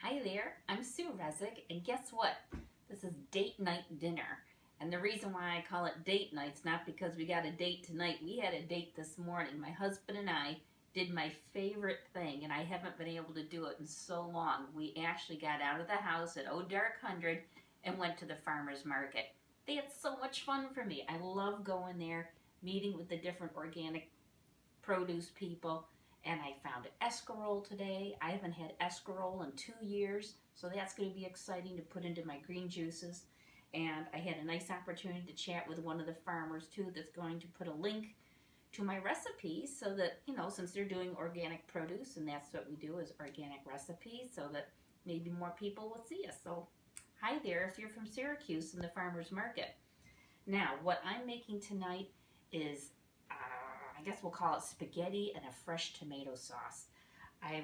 Hi there, I'm Sue Resig, and guess what? This is date night dinner. And the reason why I call it date night's not because we got a date tonight. We had a date this morning. My husband and I did my favorite thing, and I haven't been able to do it in so long. We actually got out of the house at Oh Dark 100 and went to the farmer's market. They had so much fun for me. I love going there, meeting with the different organic produce people, and I found escarole today. I haven't had escarole in 2 years, so that's going to be exciting to put into my green juices. And I had a nice opportunity to chat with one of the farmers too that's going to put a link to my recipes so that, since they're doing organic produce, and that's what we do is organic recipes, so that maybe more people will see us. So hi there if you're from Syracuse in the farmers market. Now, what I'm making tonight is, I guess we'll call it spaghetti and a fresh tomato sauce. I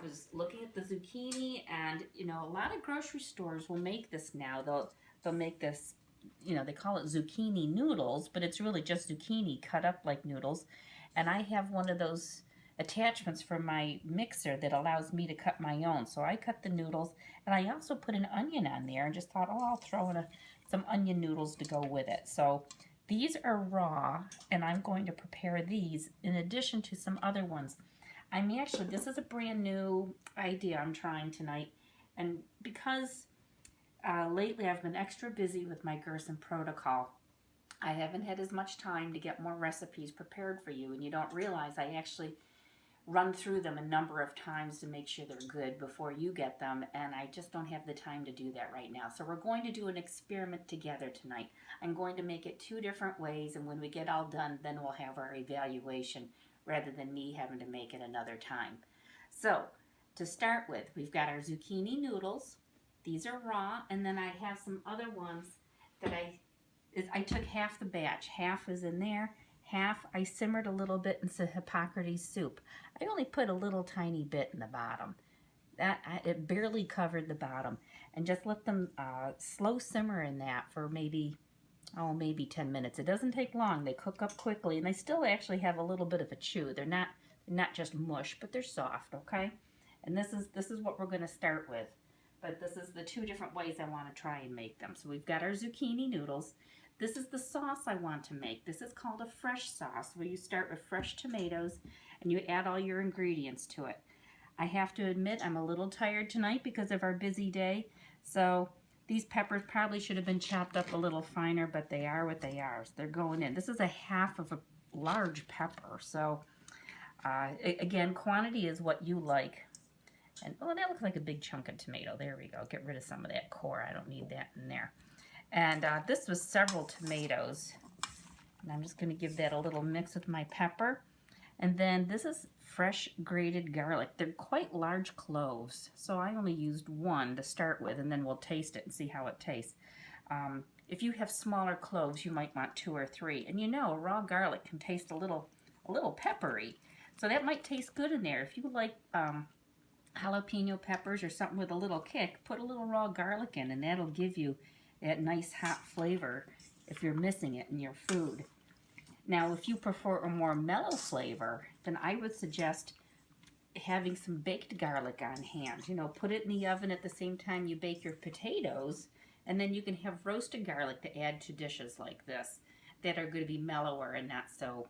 was looking at the zucchini, and a lot of grocery stores will make this now. They'll make this. They call it zucchini noodles, but it's really just zucchini cut up like noodles. And I have one of those attachments for my mixer that allows me to cut my own. So I cut the noodles, and I also put an onion on there and just thought, oh, I'll throw in some onion noodles to go with it. So these are raw, and I'm going to prepare these in addition to some other ones. This is a brand new idea I'm trying tonight, and because lately I've been extra busy with my Gerson protocol, I haven't had as much time to get more recipes prepared for you, and you don't realize I actually run through them a number of times to make sure they're good before you get them, and I just don't have the time to do that right now. So we're going to do an experiment together tonight. I'm going to make it 2 different ways, and when we get all done, then we'll have our evaluation rather than me having to make it another time. So to start with, we've got our zucchini noodles. These are raw, and then I have some other ones that I took half the batch. Half is in there. Half I simmered a little bit in some Hippocrates soup. I only put a little tiny bit in the bottom. It barely covered the bottom, and just let them slow simmer in that for maybe 10 minutes. It doesn't take long. They cook up quickly, and they still actually have a little bit of a chew. They're not just mush, but they're soft. Okay, and this is what we're going to start with. But this is the 2 different ways I want to try and make them. So we've got our zucchini noodles. This is the sauce I want to make. This is called a fresh sauce, where you start with fresh tomatoes and you add all your ingredients to it. I have to admit I'm a little tired tonight because of our busy day, so these peppers probably should have been chopped up a little finer, but they are what they are. So they're going in. This is a half of a large pepper, so again, quantity is what you like. And oh, that looks like a big chunk of tomato. There we go. Get rid of some of that core. I don't need that in there. And this was several tomatoes. And I'm just going to give that a little mix with my pepper. And then this is fresh grated garlic. They're quite large cloves, so I only used 1 to start with, and then we'll taste it and see how it tastes. If you have smaller cloves, you might want 2 or 3. And raw garlic can taste a little peppery, so that might taste good in there. If you like jalapeno peppers or something with a little kick, put a little raw garlic in, and that'll give you that nice hot flavor if you're missing it in your food. Now, if you prefer a more mellow flavor, then I would suggest having some baked garlic on hand. Put it in the oven at the same time you bake your potatoes, and then you can have roasted garlic to add to dishes like this that are going to be mellower and not so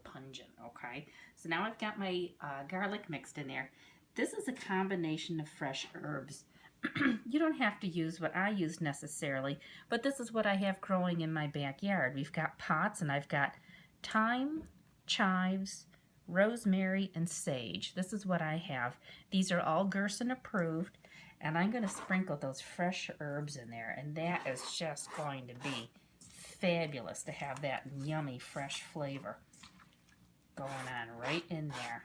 pungent. Okay, so now I've got my garlic mixed in there. This is a combination of fresh herbs. You don't have to use what I use necessarily, but this is what I have growing in my backyard. We've got pots, and I've got thyme, chives, rosemary, and sage. This is what I have. These are all Gerson approved, and I'm going to sprinkle those fresh herbs in there, and that is just going to be fabulous to have that yummy fresh flavor going on right in there.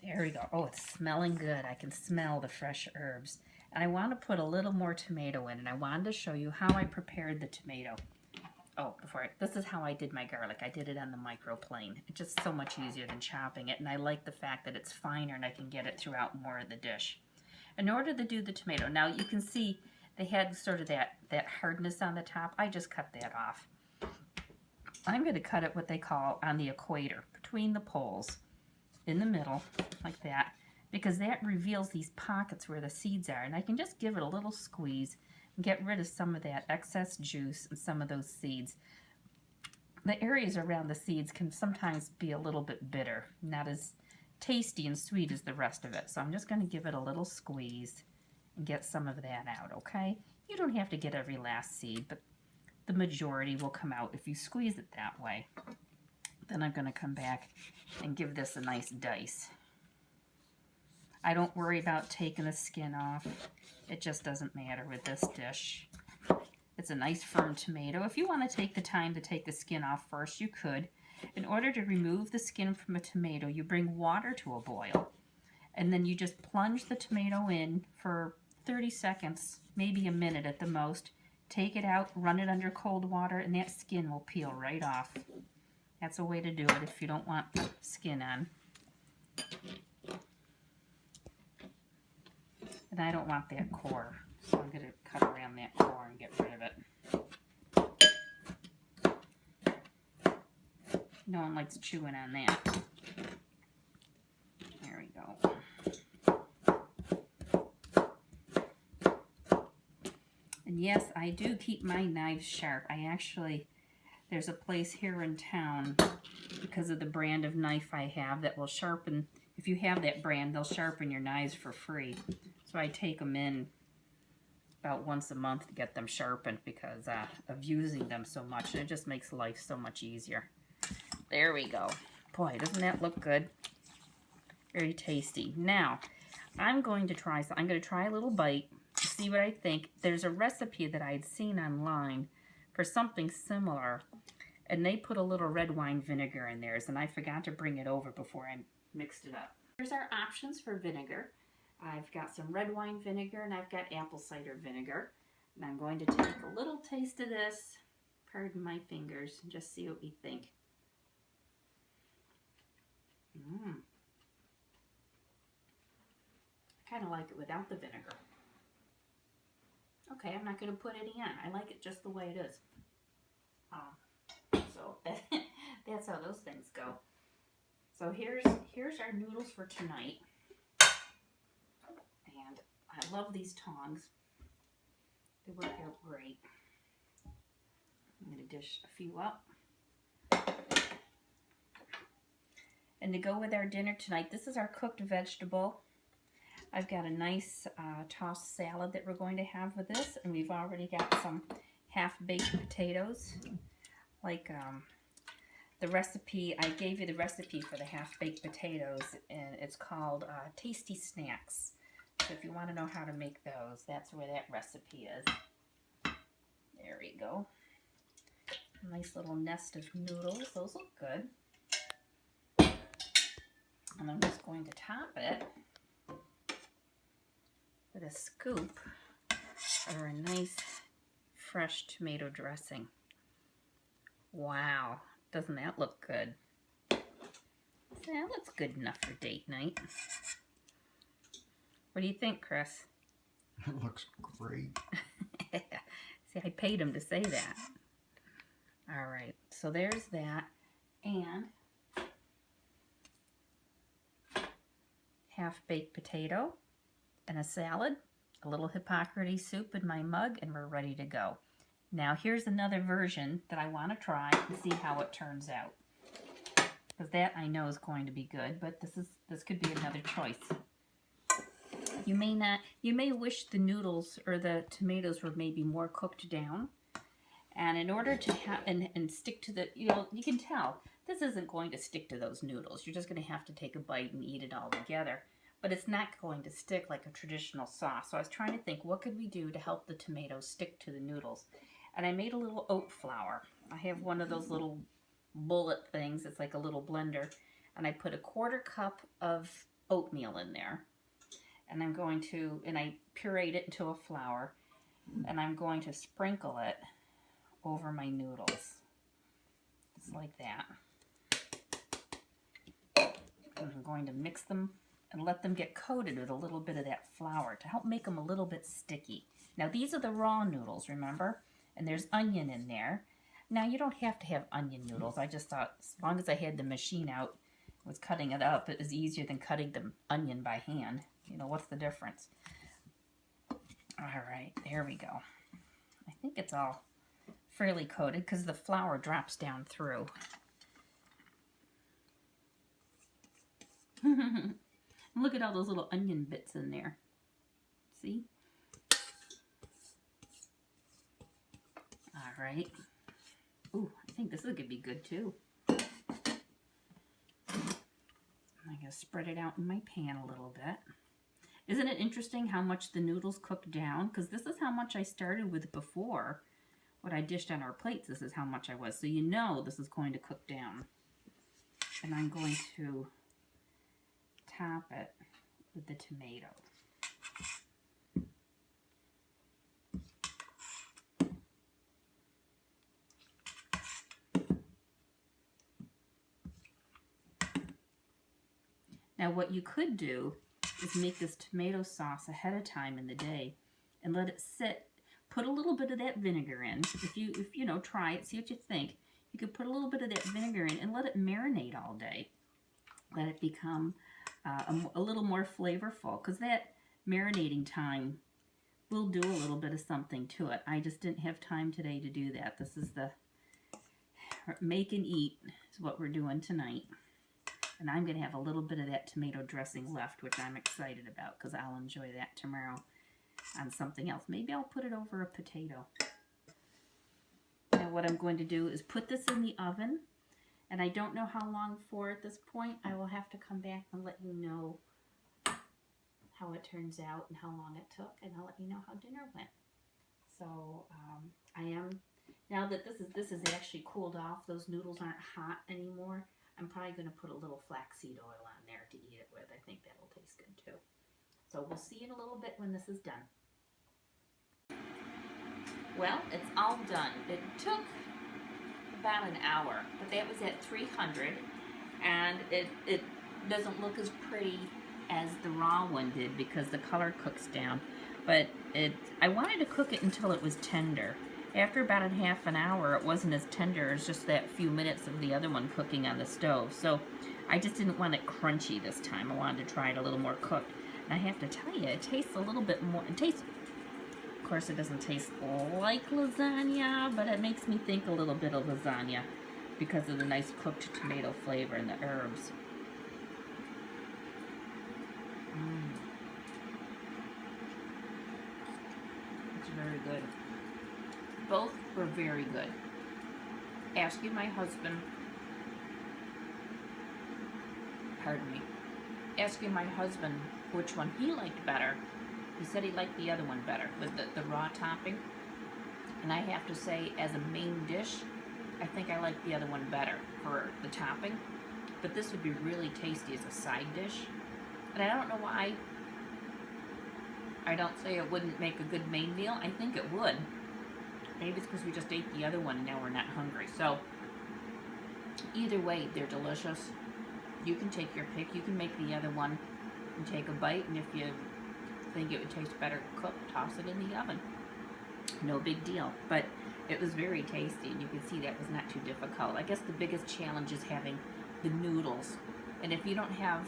There we go. Oh, it's smelling good. I can smell the fresh herbs. And I want to put a little more tomato in, and I wanted to show you how I prepared the tomato. Oh, this is how I did my garlic. I did it on the microplane. It's just so much easier than chopping it, and I like the fact that it's finer and I can get it throughout more of the dish. In order to do the tomato, now you can see they had sort of that hardness on the top. I just cut that off. I'm going to cut it what they call on the equator, between the poles, in the middle, like that, because that reveals these pockets where the seeds are. And I can just give it a little squeeze and get rid of some of that excess juice and some of those seeds. The areas around the seeds can sometimes be a little bit bitter, not as tasty and sweet as the rest of it. So I'm just going to give it a little squeeze and get some of that out, okay? You don't have to get every last seed, but the majority will come out if you squeeze it that way. Then I'm going to come back and give this a nice dice. I don't worry about taking the skin off. It just doesn't matter with this dish. It's a nice firm tomato. If you want to take the time to take the skin off first, you could. In order to remove the skin from a tomato, you bring water to a boil. And then you just plunge the tomato in for 30 seconds, maybe a minute at the most. Take it out, run it under cold water, and that skin will peel right off. That's a way to do it if you don't want the skin on. And I don't want that core, so I'm going to cut around that core and get rid of it. No one likes chewing on that. There we go. And yes, I do keep my knives sharp. There's a place here in town, because of the brand of knife I have, that will sharpen. If you have that brand, they'll sharpen your knives for free. So I take them in about once a month to get them sharpened because of using them so much. And it just makes life so much easier. There we go. Boy, doesn't that look good? Very tasty. Now, I'm going to try a little bite, see what I think. There's a recipe that I had seen online for something similar, and they put a little red wine vinegar in theirs, and I forgot to bring it over before I mixed it up. Here's our options for vinegar. I've got some red wine vinegar, and I've got apple cider vinegar. And I'm going to take a little taste of this, pardon my fingers, and just see what we think. I kind of like it without the vinegar. Okay, I'm not going to put any on. I like it just the way it is. So that's how those things go. So here's our noodles for tonight. And I love these tongs. They work out great. I'm going to dish a few up. And to go with our dinner tonight, this is our cooked vegetable. I've got a nice tossed salad that we're going to have with this, and we've already got some half-baked potatoes. Like the recipe, I gave you the recipe for the half-baked potatoes, and it's called Tasty Snacks. So if you want to know how to make those, that's where that recipe is. There we go. A nice little nest of noodles. Those look good. And I'm just going to top it with a scoop or a nice fresh tomato dressing. Wow, doesn't that look good? That looks good enough for date night. What do you think, Chris? It looks great. See, I paid him to say that. All right, so there's that. And half-baked potato and a salad, a little Hippocrates soup in my mug, and we're ready to go. Now here's another version that I want to try and see how it turns out. Because that I know is going to be good, but this could be another choice. You may wish the noodles or the tomatoes were maybe more cooked down. And in order to have and stick to the, you can tell this isn't going to stick to those noodles. You're just going to have to take a bite and eat it all together. But it's not going to stick like a traditional sauce. So I was trying to think, what could we do to help the tomatoes stick to the noodles? And I made a little oat flour. I have one of those little bullet things. It's like a little blender. And I put a 1/4 cup of oatmeal in there. And I pureed it into a flour. And I'm going to sprinkle it over my noodles. Just like that. And I'm going to mix them and let them get coated with a little bit of that flour to help make them a little bit sticky. Now these are the raw noodles, remember? And there's onion in there. Now, you don't have to have onion noodles. I just thought as long as I had the machine out, was cutting it up, it was easier than cutting the onion by hand. You know, what's the difference? All right, there we go. I think it's all fairly coated because the flour drops down through. Look at all those little onion bits in there. See? All right. Ooh, I think this is going to be good too. I'm going to spread it out in my pan a little bit. Isn't it interesting how much the noodles cook down? Because this is how much I started with before. What I dished on our plates, this is how much I was. So you know this is going to cook down. And I'm going to top it with the tomato. Now what you could do is make this tomato sauce ahead of time in the day and let it sit. Put a little bit of that vinegar in. If you know, try it, see what you think. You could put a little bit of that vinegar in and let it marinate all day. Let it become a little more flavorful, because that marinating time will do a little bit of something to it. I just didn't have time today to do that. This is the make and eat is what we're doing tonight. And I'm going to have a little bit of that tomato dressing left, which I'm excited about because I'll enjoy that tomorrow on something else. Maybe I'll put it over a potato. Now what I'm going to do is put this in the oven. And I don't know how long for at this point. I will have to come back and let you know how it turns out and how long it took. And I'll let you know how dinner went. So I am, now that this is actually cooled off, those noodles aren't hot anymore. I'm probably going to put a little flaxseed oil on there to eat it with. I think that will taste good too. So we'll see in a little bit when this is done. Well, it's all done. It took about an hour, but that was at 300, and it doesn't look as pretty as the raw one did because the color cooks down. But I wanted to cook it until it was tender. After about a half an hour, it wasn't as tender as just that few minutes of the other one cooking on the stove. So I just didn't want it crunchy this time. I wanted to try it a little more cooked. And I have to tell you, it tastes a little bit more. It tastes, of course, it doesn't taste like lasagna, but it makes me think a little bit of lasagna because of the nice cooked tomato flavor and the herbs. It's very good. Both were very good. Asking my husband, asking my husband which one he liked better, he said he liked the other one better, with the raw topping. And I have to say, as a main dish, I think I like the other one better for the topping. But this would be really tasty as a side dish. And I don't know why I don't say it wouldn't make a good main meal. I think it would. Maybe it's because we just ate the other one and now we're not hungry. So, either way, they're delicious. You can take your pick. You can make the other one and take a bite. And if you think it would taste better cooked, toss it in the oven. No big deal. But it was very tasty. And you can see that was not too difficult. I guess the biggest challenge is having the noodles. And if you don't have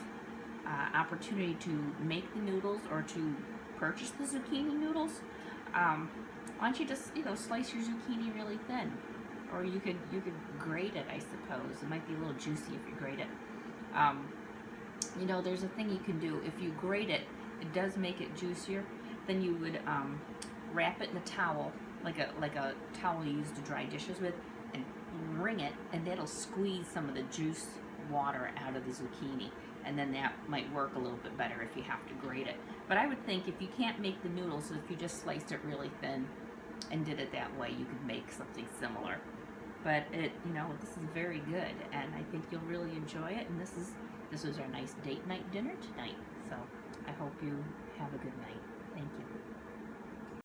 opportunity to make the noodles or to purchase the zucchini noodles, why don't you just, slice your zucchini really thin? Or you could grate it, I suppose. It might be a little juicy if you grate it. There's a thing you can do. If you grate it, it does make it juicier. Then you would wrap it in a towel, like a towel you use to dry dishes with, and wring it, and that'll squeeze some of the juice water out of the zucchini. And then that might work a little bit better if you have to grate it. But I would think if you can't make the noodles, if you just sliced it really thin and did it that way, you could make something similar. But this is very good, and I think you'll really enjoy it. And this was our nice date night dinner tonight. So I hope you have a good night. Thank you.